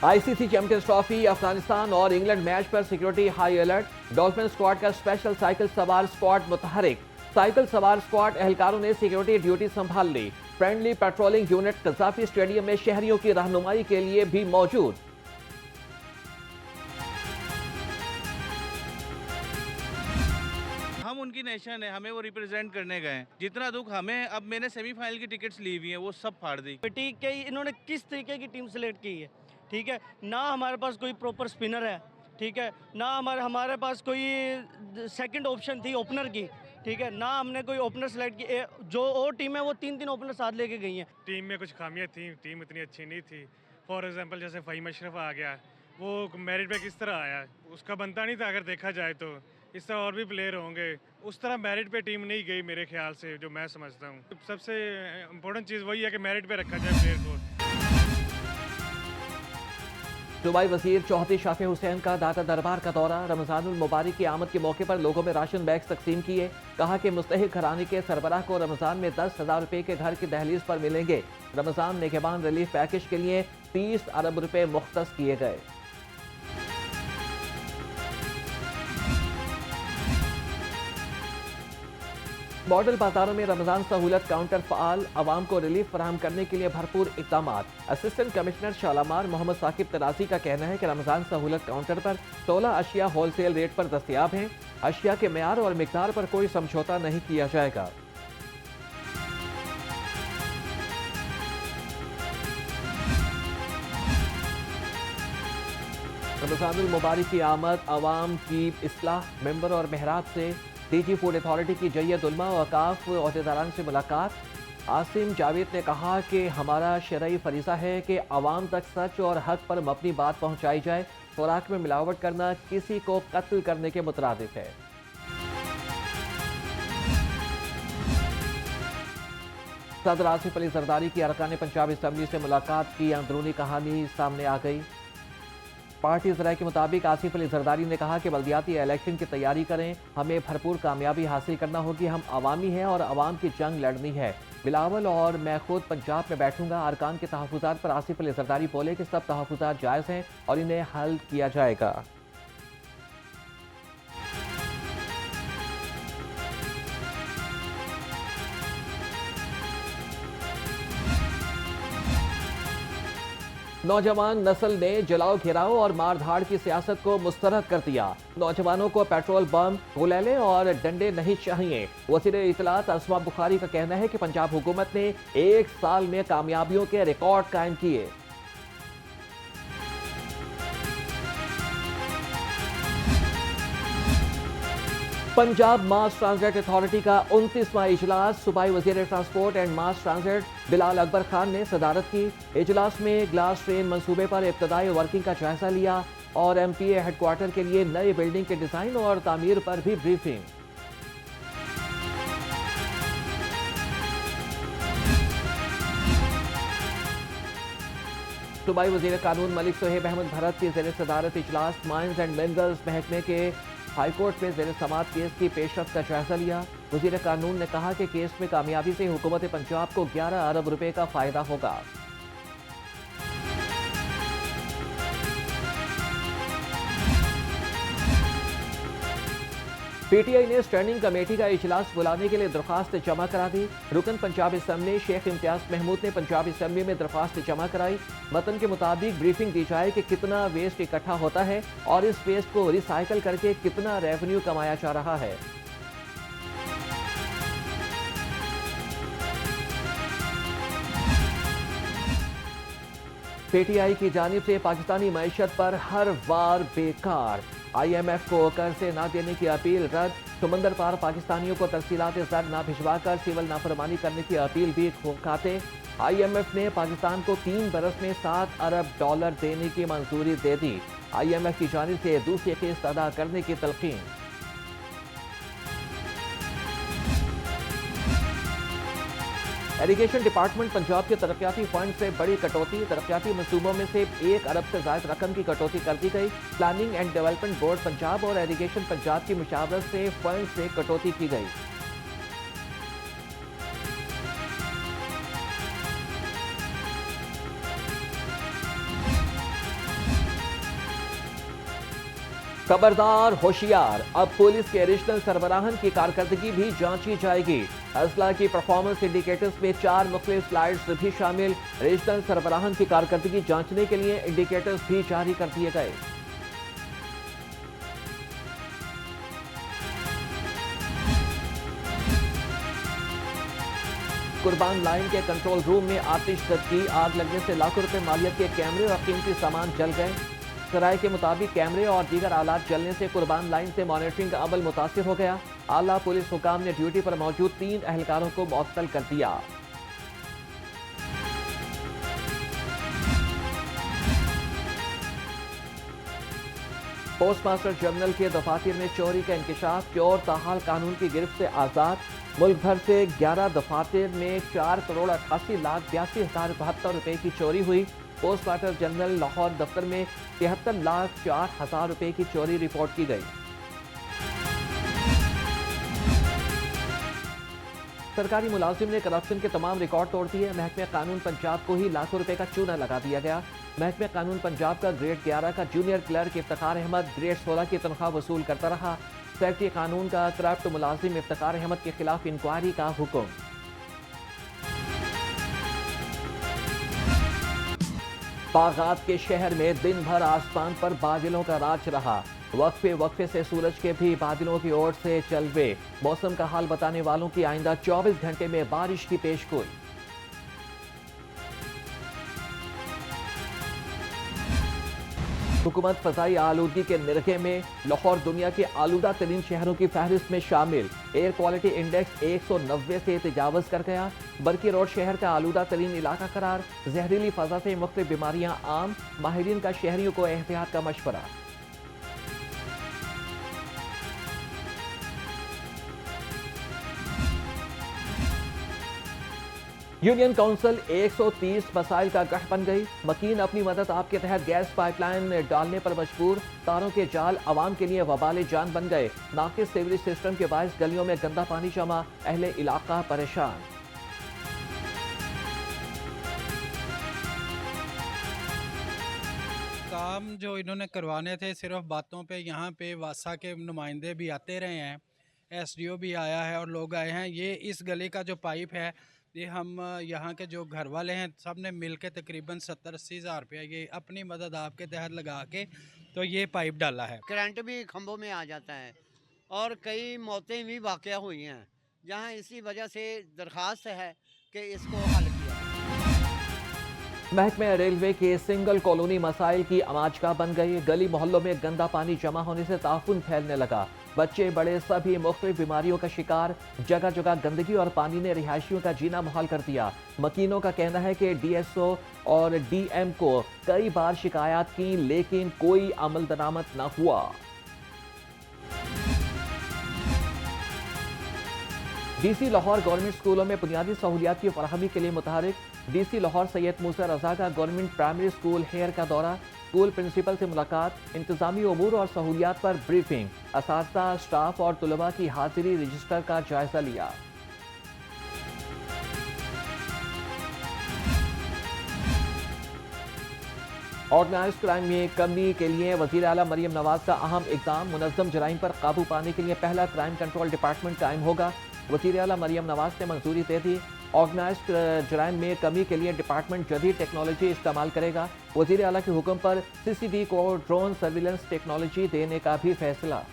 ICC champions trophy, Afghanistan और England match पर security high alert. Dolphin squad का special cycle सवार स्क्वाड मुतहरिक। साइकिल सवार स्क्वाड एहलकारों ने सिक्योरिटी ड्यूटी संभाल ली। Friendly patrolling unit Gaddafi stadium में शहरियों की रहनुमाई के लिए भी मौजूद। हम उनकी नेशन है, हमें वो रिप्रेजेंट करने गए हैं। जितना दुख हमें, अब मैंने सेमीफाइनल की टिकट्स ली हुई हैं, वो सब फाड़ दी। ठीक है, इन्होंने किस तरीके की टीम सेलेक्ट की है, ठीक है ना। हमारे पास कोई प्रॉपर स्पिनर है, ठीक है ना। हमारे पास कोई सेकंड ऑप्शन थी ओपनर की, ठीक है ना। हमने कोई ओपनर सेलेक्ट की। जो और टीम है वो 3 ओपनर साथ लेके गई हैं। टीम में कुछ खामियां थी, टीम इतनी अच्छी नहीं थी। फॉर एग्जांपल जैसे फ़हीम अशरफ आ गया, वो मेरिट पे किस तरह आया, उसका बनता नहीं था। अगर देखा जाए तो इस तरह और भी प्लेयर होंगे, उस तरह मेरिट पे टीम नहीं गई मेरे ख्याल से, जो मैं समझता हूँ। सबसे इम्पोर्टेंट चीज़ वही है कि मेरिट पे रखा जाए प्लेयर को। सूबाई वजीर चौधरी शाफी हुसैन का दाता दरबार का दौरा। रमजानुल मुबारक की आमद के मौके पर लोगों में राशन बैग्स तकसीम किए। कहा कि मुस्तहिक घराने के सरबराह को रमजान में 10,000 रुपए के घर की दहलीज पर मिलेंगे। रमजान निगहबान रिलीफ पैकेज के लिए 30 अरब रुपए मुख्तस किए गए। मॉडल बाजारों में रमजान सहूलत काउंटर फाल। अवाम को रिलीफ फराहम करने के लिए भरपूर इकदाम। असिस्टेंट कमिश्नर शालामार मोहम्मद साकिब तराजी का कहना है कि रमजान सहूलत काउंटर पर 16 अशिया होलसेल रेट पर दस्तयाब हैं। अशिया के म्यार और मिकदार पर कोई समझौता नहीं किया जाएगा। रमजानुल मुबारक की आमद, अवाम की इस्लाह, मेंबर और महराब से डीजी फूड अथॉरिटी की जैयद उलमा और वकाफ अहदेदारान से मुलाकात। आसिम जावेद ने कहा कि हमारा शरई फरीज़ा है कि अवाम तक सच और हक पर मबनी बात पहुँचाई जाए। खुराक में मिलावट करना किसी को कत्ल करने के मुतरादिफ है। सदर आसिफ अली जरदारी की अरकान पंजाब असम्बली से मुलाकात की अंदरूनी कहानी सामने आ गई। पार्टी ज़राए के मुताबिक आसिफ अली जरदारी ने कहा कि बल्दियाती इलेक्शन की तैयारी करें, हमें भरपूर कामयाबी हासिल करना होगी। हम अवामी हैं और अवाम की जंग लड़नी है। बिलावल और मैं खुद पंजाब में बैठूंगा। अरकान के तहफ़्फ़ुज़ात पर आसिफ अली जरदारी बोले कि सब तहफ़्फ़ुज़ात जायज़ हैं और इन्हें हल किया जाएगा। नौजवान नस्ल ने जलाओ घेराव और मारधाड़ की सियासत को मुस्तरद कर दिया। नौजवानों को पेट्रोल बम, गुलेले और डंडे नहीं चाहिए। वज़ीर इत्तलात असमा बुखारी का कहना है कि पंजाब हुकूमत ने 1 साल में कामयाबियों के रिकॉर्ड कायम किए। पंजाब मास ट्रांजिट अथॉरिटी का 29वां इजलास। सूबाई वजीर transport and mass transit Bilal Akbar Khan ने सदारत की। इजलास में ग्लास ट्रेन मंसूबे पर इब्तदाई वर्किंग का जायजा लिया और MPA हेडक्वार्टर के लिए नई बिल्डिंग के डिजाइन और तामीर पर भी ब्रीफिंग। सूबाई वजीर कानून मलिक सोहेब अहमद भरत की ज़ेर सदारत इजलास माइंस एंड मिनरल्स महकमे के हाईकोर्ट में ज़ेर समात केस की पेशरफ्त का जायजा लिया। वजीर कानून ने कहा कि केस में कामयाबी से हुकूमत पंजाब को 11 अरब रुपए का फायदा होगा। PTI ने स्टैंडिंग कमेटी का इजलास बुलाने के लिए दरख्वास्त जमा करा दी। रुकन पंजाब असम्बली शेख इम्तियाज महमूद ने पंजाब असम्बली में दरख्वास्त जमा कराई। मतन के मुताबिक ब्रीफिंग दी जाए कि कितना वेस्ट इकट्ठा होता है और इस वेस्ट को रिसाइकल करके कितना रेवेन्यू कमाया जा रहा है। PTI की जानिब से पाकिस्तानी मईशत पर हर वार बेकार। IMF को कर्जे ना देने की अपील रद्द। समंदर पार पाकिस्तानियों को तरसीलात ज़र ना भिजवाकर सिविल नाफरमानी करने की अपील भी खाते। IMF ने पाकिस्तान को 3 बरस में $7 अरब देने की मंजूरी दे दी। IMF की जानिब से दूसरी किस्त अदा करने की तलकीन। एरीगेशन डिपार्टमेंट पंजाब के तरक्याती फंड से बड़ी कटौती। तरक्याती मंसूबों में से 1 अरब से ज्यादा रकम की कटौती कर दी गई। Planning and development board Punjab और एरीगेशन पंजाब की मुशावरत से फंड से कटौती की गई। खबरदार होशियार, अब पुलिस के रीजनल सरबराहन की कारकर्दगी भी जांची जाएगी। असला की परफॉर्मेंस इंडिकेटर्स में 4 मुख्तलिफ स्लाइड्स भी शामिल। रीजनल सरबराहन की कारकर्दगी जांचने के लिए इंडिकेटर्स भी जारी कर दिए गए। कुर्बान लाइन के कंट्रोल रूम में आतिशबाजी, आग लगने से लाखों रुपए मालियत के कैमरे और कीमती सामान जल गए। सराय के मुताबिक कैमरे और दीगर आलात जलने से कुर्बान लाइन से मॉनिटरिंग का अमल मुतासिर हो गया। आला पुलिस हुकाम ने ड्यूटी पर मौजूद 3 एहलकारों को मुअत्तल कर दिया। पोस्टमास्टर जनरल के दफातर में चोरी का इंकशाफ, चोर ताहाल कानून की गिरफ्त से आजाद। मुल्क भर से 11 दफातर में 4,88,82,072 रुपए की चोरी हुई। पोस्टमास्टर जनरल लाहौर दफ्तर में 73,04,000 रुपए की चोरी रिपोर्ट की गई। सरकारी मुलाजिम ने करप्शन के तमाम रिकॉर्ड तोड़ दिए। महकमे कानून पंजाब को ही लाखों रुपए का चूना लगा दिया गया। महकमे कानून पंजाब का ग्रेड 11 का junior clerk Iftikhar Ahmed grade 16 की तनख्वाह वसूल करता रहा। सेक्रेटरी कानून का करप्ट मुलाजिम इफ्तिखार अहमद के खिलाफ इंक्वायरी का हुक्म। बागात के शहर में दिन भर आसमान पर बादलों का राज रहा। वक्फे वक्फे से सूरज के भी बादलों की ओर से चलवे। मौसम का हाल बताने वालों की आइंदा 24 घंटे में बारिश की पेशगोई। हुकूमत फजाई आलूदगी के निरखे में लाहौर दुनिया के आलूदा तरीन शहरों की फहरिस्त में शामिल। एयर क्वालिटी इंडेक्स 190 से तजावज कर गया। बरकी रोड शहर का आलूदा तरीन इलाका करार। जहरीली फजा से मुख्तलिफ बीमारियां आम। माहिरीन का शहरियों को एहतियात का मशवरा। यूनियन काउंसिल 130 मसाइल का गढ़ बन गई। मकीन अपनी मदद आपके तहत गैस पाइपलाइन डालने पर मजबूर। तारों के जाल आवाम के लिए वबाले जान बन गए। नाकिस सीवरेज सिस्टम के बायस गलियों में गंदा पानी जमा। अहले इलाका परेशान। काम जो इन्होंने करवाने थे सिर्फ बातों पे, यहाँ पे वासा के नुमाइंदे भी आते रहे हैं, एसडीओ भी आया है और लोग आए हैं। ये इस गली का जो पाइप है, ये हम यहाँ के जो घर वाले हैं सब ने मिल के तकरीबन 70-80 हज़ार रुपया ये अपनी मदद आपके तहत लगा के तो ये पाइप डाला है। करंट भी खंभों में आ जाता है और कई मौतें भी वाक़या हुई हैं, जहाँ इसी वजह से दरख्वास्त है कि इसको हल किया। महकमे रेलवे के सिंगल कॉलोनी मसाइल की अमाजगा बन गई। गली मोहल्लों में गंदा पानी जमा होने से ताफुन फैलने लगा। बच्चे बड़े सभी मुख्तलिफ बीमारियों का शिकार। जगह जगह गंदगी और पानी ने रिहायशियों का जीना मुहाल कर दिया। मकीनों का कहना है कि डीएसओ और डीएम को कई बार शिकायत की, लेकिन कोई अमल दरामद न हुआ। डीसी लाहौर गवर्नमेंट स्कूलों में बुनियादी सहूलियात की फराहमी के लिए मुतहरिक। डीसी लाहौर सैयद मूसा रजा का गवर्नमेंट प्राइमरी स्कूल हेयर का दौरा। स्कूल प्रिंसिपल से मुलाकात। इंतजामी उमूर और सहूलियात पर ब्रीफिंग। असातिज़ा, स्टाफ और तुलबा की हाजिरी रजिस्टर का जायजा लिया। ऑर्गेनाइज क्राइम में कमी के लिए वज़ीर आला मरियम नवाज का अहम इक़दाम। मुनज़्ज़म जराइम पर काबू पाने के लिए पहला क्राइम कंट्रोल डिपार्टमेंट कायम होगा। वज़ीर आला मरियम नवाज ने मंजूरी दे दी। ऑर्गेनाइज जराइम में कमी के लिए डिपार्टमेंट जदीद टेक्नोलॉजी इस्तेमाल करेगा। वज़ीर आला के हुक्म पर सीसीडी को ड्रोन सर्विलेंस टेक्नोलॉजी देने का भी फैसला।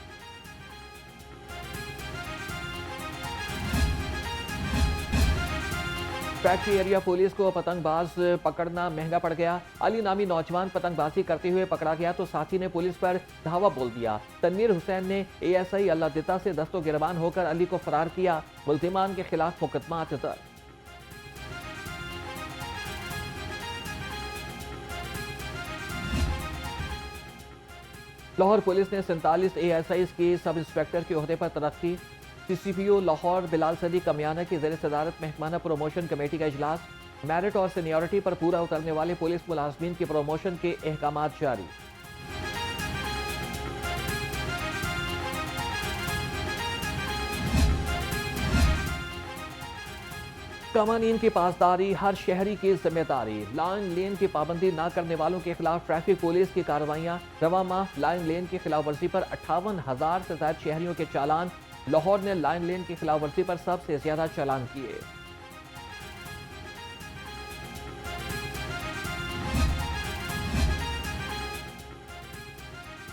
फैक्ट्री एरिया पुलिस को पतंगबाज पकड़ना महंगा पड़ गया। अली नामी नौजवान पतंगबाजी करते हुए पकड़ा गया तो साथी ने पुलिस पर धावा बोल दिया। तनवीर हुसैन ने एएसआई अल्लाह दिता से दस्तो गिरबान होकर अली को फरार किया। मुल्जिमान के खिलाफ मुकदमा दर्ज। लाहौर पुलिस ने 47 एएसआई की सब इंस्पेक्टर के ओहदे पर तरक्की। सीसीपीओ लाहौर बिलाल सदी कमियाना की ज़ेर सदारत मेहमाना प्रोमोशन कमेटी का इजलास। मेरिट और सीनियरिटी पर पूरा उतरने वाले पुलिस मुलाजमीन की प्रोमोशन के अहकामात जारी। कवानीन की पासदारी हर शहरी की जिम्मेदारी। लाइन लेन की पाबंदी न करने वालों के खिलाफ ट्रैफिक पुलिस की कार्रवाइयां। रवा माह लाइन लेन की खिलाफ वर्जी पर 58,000 से ज्यादा शहरियों के चालान। लाहौर ने लाइन लेन की खिलाफ वर्जी पर सबसे ज्यादा चालान किए।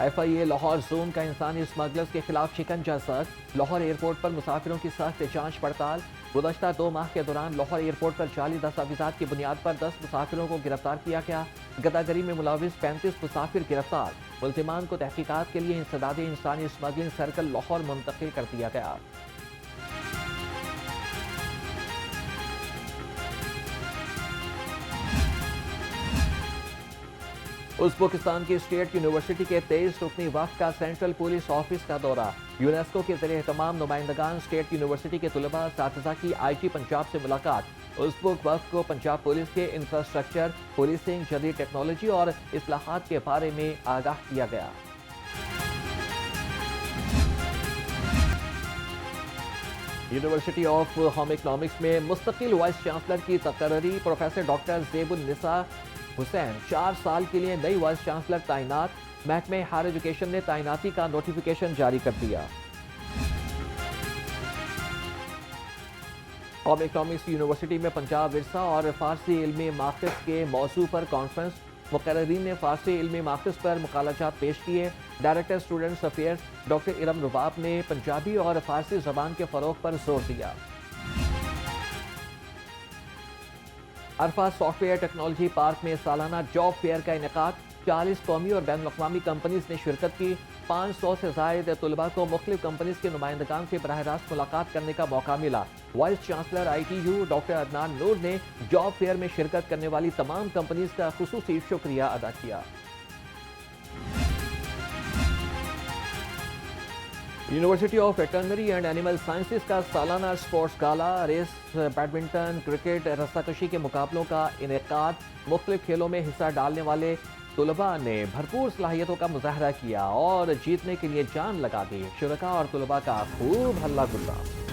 FIA लाहौर जोन का इंसानी स्मगलर्स के खिलाफ शिकंजा सख्त। लाहौर एयरपोर्ट पर मुसाफिरों की सख्त जांच पड़ताल। गुज़श्ता 2 माह के दौरान लाहौर एयरपोर्ट पर जाली दस्तावेजात की बुनियाद पर 10 मुसाफिरों को गिरफ्तार किया गया। गदागरी में मुलविस 35 मुसाफिर गिरफ्तार। मुल्जिमान को तहकीकात के लिए इंसदादी इंसानी स्मगलिंग सर्कल लाहौर मुंतकिल कर दिया गया। उज़्बेकिस्तान की स्टेट यूनिवर्सिटी के 23 रुकनी वफ़द का सेंट्रल पुलिस ऑफिस का दौरा। यूनेस्को के ज़रिए तमाम नुमाइंदगान स्टेट यूनिवर्सिटी के तलबा असातिज़ा की IG पंजाब से मुलाकात। उज़्बेक वफ़द को पंजाब पुलिस के इंफ्रास्ट्रक्चर, पुलिसिंग, जदीद टेक्नोलॉजी और इस्लाहात के बारे में आगाह किया गया। यूनिवर्सिटी ऑफ होम इकनॉमिक्स में मुस्तकिल वाइस चांसलर की तकर्री। प्रोफेसर डॉक्टर ज़ेबुन्निसा हुसैन 4 साल के लिए नई वाइस चांसलर तैनात। महकमे हायर एजुकेशन ने तैनाती का नोटिफिकेशन जारी कर दिया। होम इकनॉमिक्स यूनिवर्सिटी में पंजाब विरसा और फारसी इल्मी माखिज़ के मौजू पर कॉन्फ्रेंस। मुकर्रीन ने फारसी इल्मी माखिज़ पर मुकालजात पेश किए। Director students affairs doctor Iram Rubab ने पंजाबी और फारसी ज़बान के फ़रोग़ पर जोर दिया। अरफा सॉफ्टवेयर टेक्नोलॉजी पार्क में सालाना जॉब फेयर का इनेकाद। 40 कौमी और बैनुल-अक़वामी कंपनीज ने शिरकत की। 500 से ज़ायद तलबा को मुख्तलिफ कंपनीज के नुमाइंदगान से बराह रास्त मुलाकात करने का मौका मिला। Vice chancellor ITU doctor Adnan Noor ने जॉब फेयर में शिरकत करने वाली तमाम कंपनीज का खुसूसी शुक्रिया अदा किया। University of veterinary and animal sciences का सालाना स्पोर्ट्स गाला। रेस, बैडमिंटन, क्रिकेट, रस्साकशी के मुकाबलों का इनेकाद। मुख्तलिफ खेलों में हिस्सा डालने वाले तलबा ने भरपूर सलाहियतों का मुजाहरा किया और जीतने के लिए जान लगा दी। शुरका और तलबा का खूब हल्ला गुल्ला।